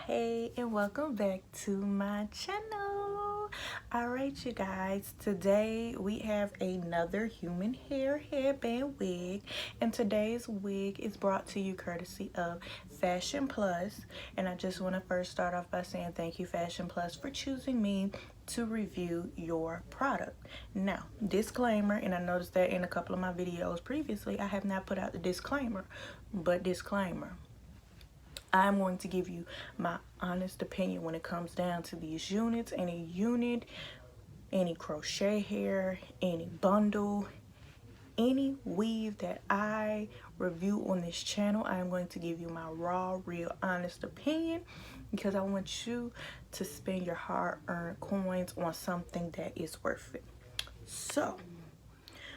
Hey, and welcome back to my channel. Alright, you guys, today we have another human hair headband wig, and today's wig is brought to you courtesy of Fashion Plus. And I just want to first start off by saying thank you, Fashion Plus, for choosing me to review your product. Now, disclaimer, and I noticed that in a couple of my videos previously I have not put out the disclaimer, but disclaimer, I'm going to give you my honest opinion when it comes down to these units. Any unit, any crochet hair, any bundle, any weave that I review on this channel, I'm going to give you my raw, real, honest opinion, because I want you to spend your hard-earned coins on something that is worth it. So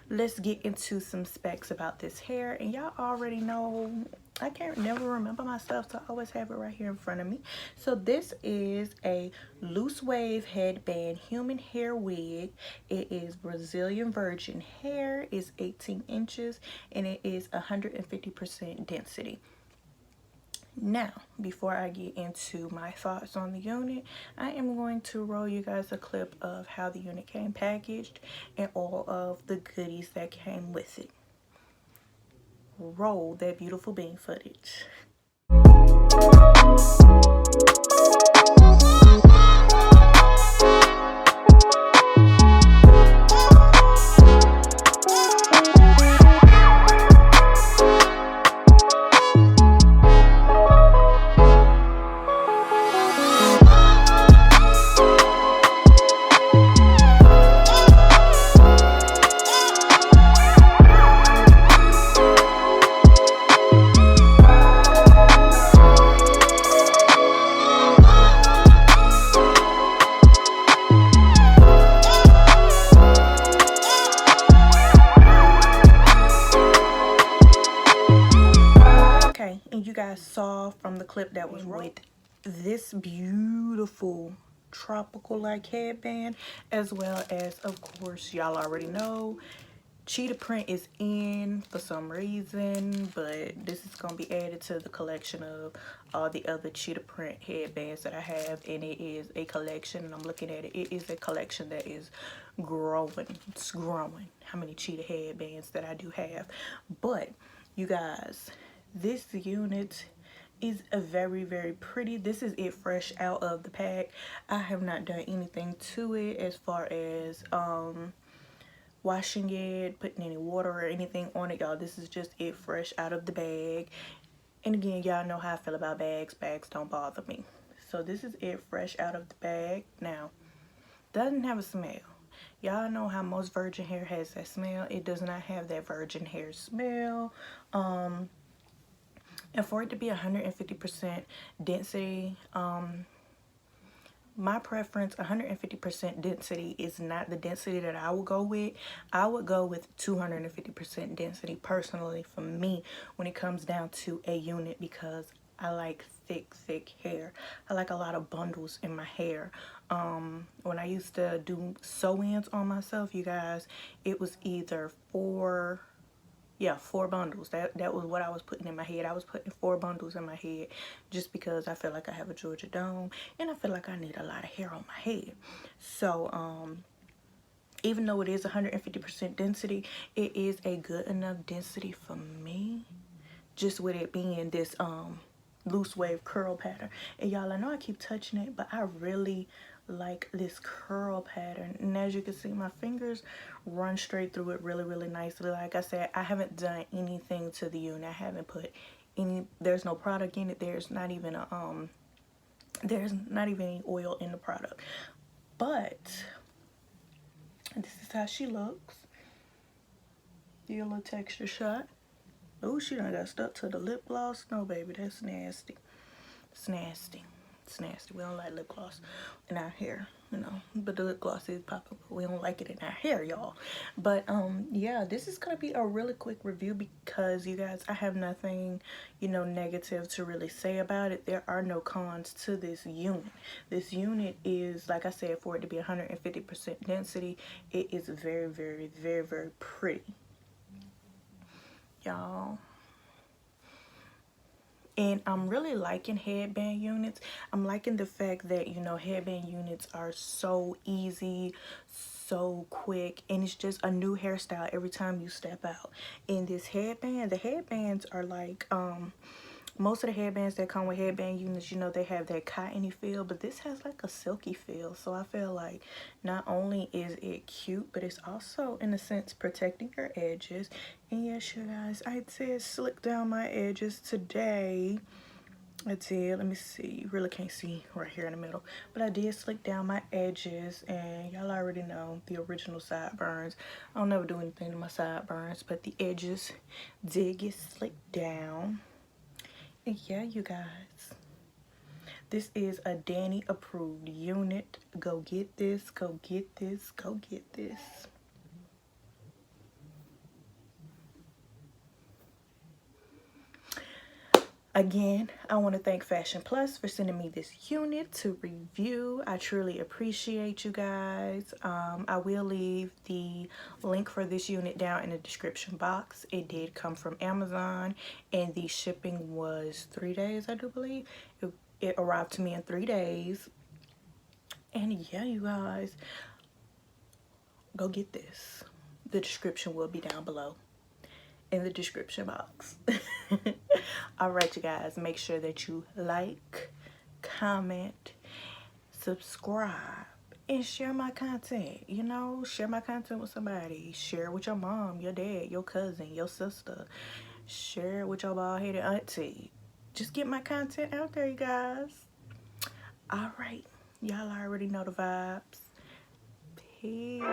let's get into some specs about this hair. And y'all already know I can't never remember myself, so I always have it right here in front of me. So this is a loose wave headband human hair wig. It is Brazilian virgin hair. It's 18 inches and it is 150% density. Now, before I get into my thoughts on the unit, I am going to roll you guys a clip of how the unit came packaged and all of the goodies that came with it. Roll that beautiful bean footage. And you guys saw from the clip that was with this beautiful tropical like headband, as well as, of course, y'all already know, cheetah print is in for some reason, but this is going to be added to the collection of all the other cheetah print headbands that I have, and it is a collection, and I'm looking at it, it is a collection that is growing. It's growing, how many cheetah headbands that I do have. But you guys, this unit is a very pretty. This is it fresh out of the pack. I have not done anything to it as far as washing it, putting any water or anything on it, y'all. This is just it fresh out of the bag. And again, y'all know how I feel about bags. Bags don't bother me. So this is it fresh out of the bag. Now, doesn't have a smell. Y'all know how most virgin hair has that smell. It does not have that virgin hair smell. And for it to be 150% density, my preference, 150% density is not the density that I would go with. I would go with 250% density personally for me when it comes down to a unit, because I like thick hair. I like a lot of bundles in my hair. When I used to do sew-ins on myself, you guys, it was either four bundles. That was what I was putting in my head. I was putting 4 bundles in my head just because I feel like I have a Georgia dome and I feel like I need a lot of hair on my head. So even though it is 150% density, it is a good enough density for me, just with it being this loose wave curl pattern. And y'all, I know I keep touching it, but I really like this curl pattern. And as you can see, my fingers run straight through it really nicely. Like I said, I haven't done anything to the unit. I haven't put any, there's no product in it. There's not even a there's not even any oil in the product. But this is how she looks. Get a little texture shot. Oh, she done got stuck to the lip gloss. No, baby, that's nasty. It's nasty. It's nasty. We don't like lip gloss in our hair, you know. But the lip gloss is popping, but we don't like it in our hair, y'all. But yeah, this is gonna be a really quick review because, you guys, I have nothing, you know, negative to really say about it. There are no cons to this unit. This unit is, like I said, for it to be 150% density, it is very pretty, y'all. And I'm really liking headband units. I'm liking the fact that, you know, headband units are so easy, so quick, and it's just a new hairstyle every time you step out. In this headband, the headbands are like, most of the headbands that come with headband units, you know, they have that cottony feel, but this has like a silky feel. So I feel like not only is it cute, but it's also, in a sense, protecting your edges. And yes, you guys, I did slick down my edges today. I did. Let me see. You really can't see right here in the middle, but I did slick down my edges, and y'all already know the original sideburns. I'll never do anything to my sideburns, but the edges did get slicked down. And yeah, you guys, this is a Danny approved unit. Go get this, go get this, go get this. Again, I want to thank Fashion Plus for sending me this unit to review. I truly appreciate you guys. I will leave the link for this unit down in the description box. It did come from Amazon, and the shipping was 3 days, I do believe. It arrived to me in 3 days. And yeah, you guys, go get this. The description will be down below in the description box. All right, you guys, make sure that you like, comment, subscribe, and share my content. You know, share my content with somebody. Share it with your mom, your dad, your cousin, your sister. Share it with your bald-headed auntie. Just get my content out there, you guys. All right, y'all already know the vibes. Peace.